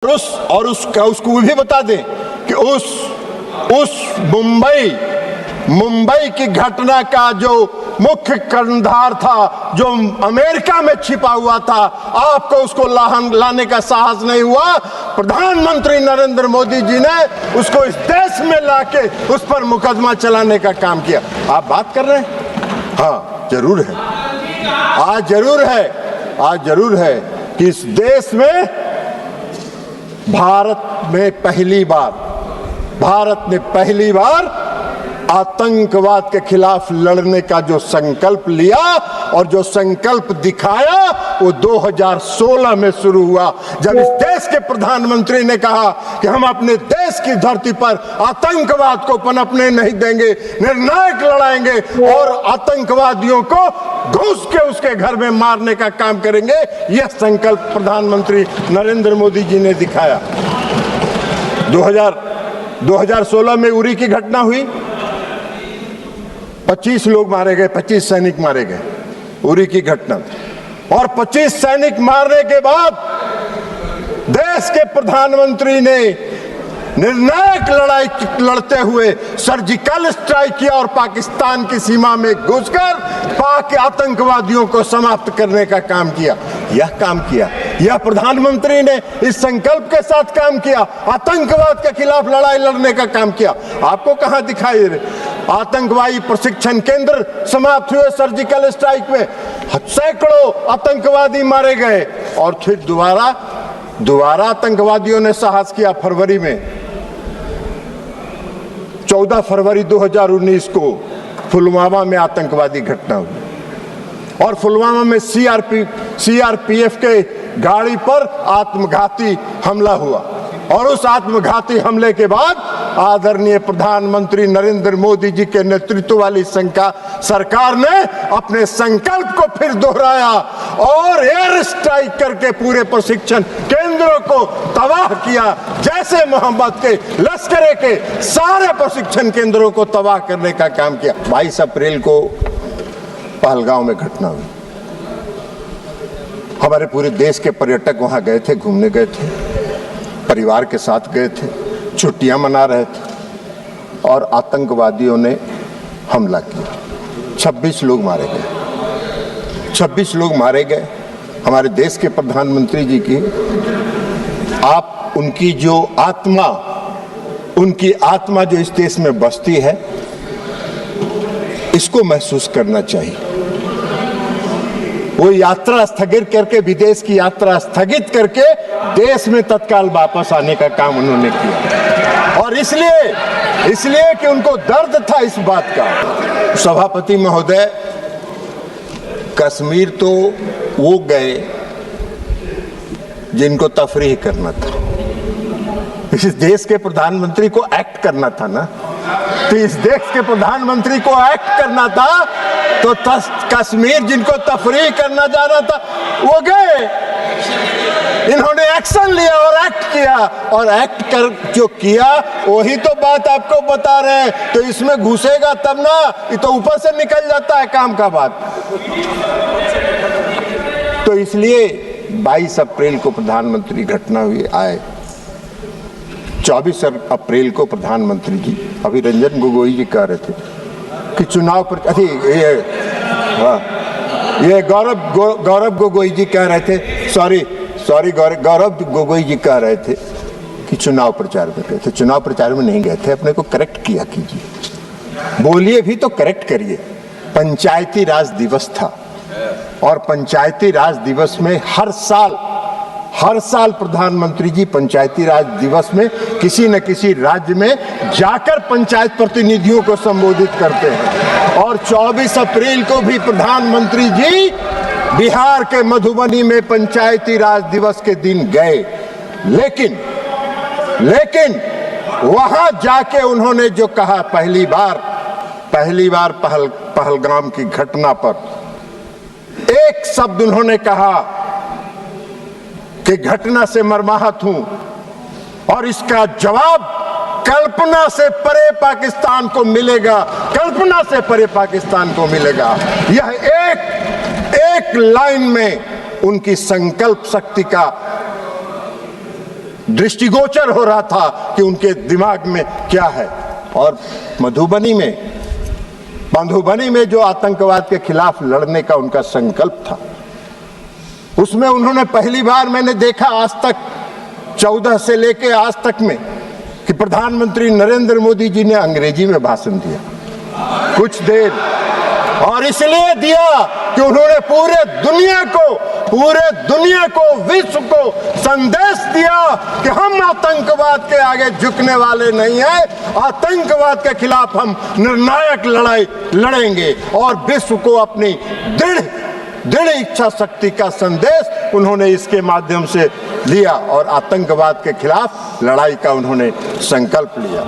उसको भी बता दें कि उस मुंबई की घटना का जो मुख्य कर्णधार था, जो अमेरिका में छिपा हुआ था, आपको उसको लाने का साहस नहीं हुआ। प्रधानमंत्री नरेंद्र मोदी जी ने उसको इस देश में लाके उस पर मुकदमा चलाने का काम किया। आप बात कर रहे हैं? हाँ, जरूर है। आज जरूर है कि इस देश में भारत ने पहली बार आतंकवाद के खिलाफ लड़ने का जो संकल्प लिया और जो संकल्प दिखाया वो 2016 में शुरू हुआ, जब इस देश के प्रधानमंत्री ने कहा कि हम अपने देश की धरती पर आतंकवाद को पनपने नहीं देंगे, निर्णायक लड़ाएंगे और आतंकवादियों को घुस के उसके घर में मारने का काम करेंगे। यह संकल्प प्रधानमंत्री नरेंद्र मोदी जी ने दिखाया। 2016 में उरी की घटना हुई, 25 लोग मारे गए, 25 सैनिक मारे गए, उरी की घटना। और 25 सैनिक मारने के बाद देश के प्रधानमंत्री ने निर्णायक लड़ाई लड़ते हुए सर्जिकल स्ट्राइक किया और पाकिस्तान की सीमा में घुसकर पाक आतंकवादियों को समाप्त करने का काम किया। यह प्रधानमंत्री ने इस संकल्प के साथ काम किया, आतंकवाद के खिलाफ लड़ाई लड़ने का काम किया। आपको कहां दिखाई दे? आतंकवादी प्रशिक्षण केंद्र समाप्त हुए सर्जिकल स्ट्राइक में, सैकड़ों आतंकवादी मारे गए। और फिर दोबारा आतंकवादियों ने साहस किया। फरवरी में 14 फरवरी 2019 को पुलवामा में आतंकवादी घटना हुई और पुलवामा में सीआरपीएफ के गाड़ी पर आत्मघाती हमला हुआ। और उस आत्मघाती हमले के बाद आदरणीय प्रधानमंत्री नरेंद्र मोदी जी के नेतृत्व वाली सरकार ने अपने संकल्प को फिर दोहराया और एयर स्ट्राइक करके पूरे प्रशिक्षण केंद्रों को तबाह किया। जैसे मोहम्मद के लश्करे के सारे प्रशिक्षण केंद्रों को तबाह करने का काम किया। 22 अप्रैल को पहलगांव में घटना हुई। हमारे पूरे देश के पर्यटक वहां गए थे, घूमने गए थे, परिवार के साथ गए थे, छुट्टियां मना रहे थे और आतंकवादियों ने हमला किया। 26 लोग मारे गए। हमारे देश के प्रधानमंत्री जी की उनकी आत्मा जो इस देश में बसती है, इसको महसूस करना चाहिए। वो यात्रा स्थगित करके, विदेश की यात्रा स्थगित करके देश में तत्काल वापस आने का काम उन्होंने किया। और इसलिए कि उनको दर्द था इस बात का। सभापति महोदय, कश्मीर तो वो गए जिनको तफरीह करना था। इस देश के प्रधानमंत्री को एक्ट करना था ना, तो इस देश के प्रधानमंत्री को एक्ट करना था, तो कश्मीर जिनको तफरीह करना जाना था वो गए। इन्होंने एक्शन लिया और एक्ट किया, और एक्ट कर जो किया वही तो बात आपको बता रहे हैं। तो इसमें घुसेगा तब ना, ये तो ऊपर से निकल जाता है काम का बात। तो इसलिए 22 अप्रैल को प्रधानमंत्री घटना हुई आए। 24 अप्रैल को प्रधानमंत्री जी, अभी रंजन गोगोई जी कह रहे थे कि चुनाव पर ये गौरव गोगोई जी कह रहे थे, सॉरी गौरव गोगोई जी कह रहे थे कि चुनाव प्रचार कर रहे थे। चुनाव प्रचार में नहीं गए थे, अपने को करेक्ट किया कीजिए, बोलिए भी तो करेक्ट करिए। पंचायती राज दिवस था और पंचायती राज दिवस में हर साल प्रधानमंत्री जी पंचायती राज दिवस में किसी न किसी राज्य में जाकर पंचायत प्रतिनिधियों को संबोधित करते हैं। और 24 अप्रैल को भी प्रधानमंत्री जी बिहार के मधुबनी में पंचायती राज दिवस के दिन गए। लेकिन वहां जाके उन्होंने जो कहा, पहली बार पहलगाम की घटना पर एक शब्द उन्होंने कहा कि घटना से मर्माहत हूं और इसका जवाब कल्पना से परे पाकिस्तान को मिलेगा, कल्पना से परे पाकिस्तान को मिलेगा। यह एक लाइन में उनकी संकल्प शक्ति का दृष्टिगोचर हो रहा था कि उनके दिमाग में क्या है। और मधुबनी में जो आतंकवाद के खिलाफ लड़ने का उनका संकल्प था, उसमें उन्होंने पहली बार मैंने देखा आज तक 14 से लेके आज तक में कि प्रधानमंत्री नरेंद्र मोदी जी ने अंग्रेजी में भाषण दिया कुछ देर, और इसलिए दिया कि उन्होंने पूरे दुनिया को विश्व को संदेश दिया कि हम आतंकवाद के आगे झुकने वाले नहीं हैं, आतंकवाद के खिलाफ हम निर्णायक लड़ाई लड़ेंगे। और विश्व को अपनी दृढ़ इच्छा शक्ति का संदेश उन्होंने इसके माध्यम से लिया और आतंकवाद के खिलाफ लड़ाई का उन्होंने संकल्प लिया।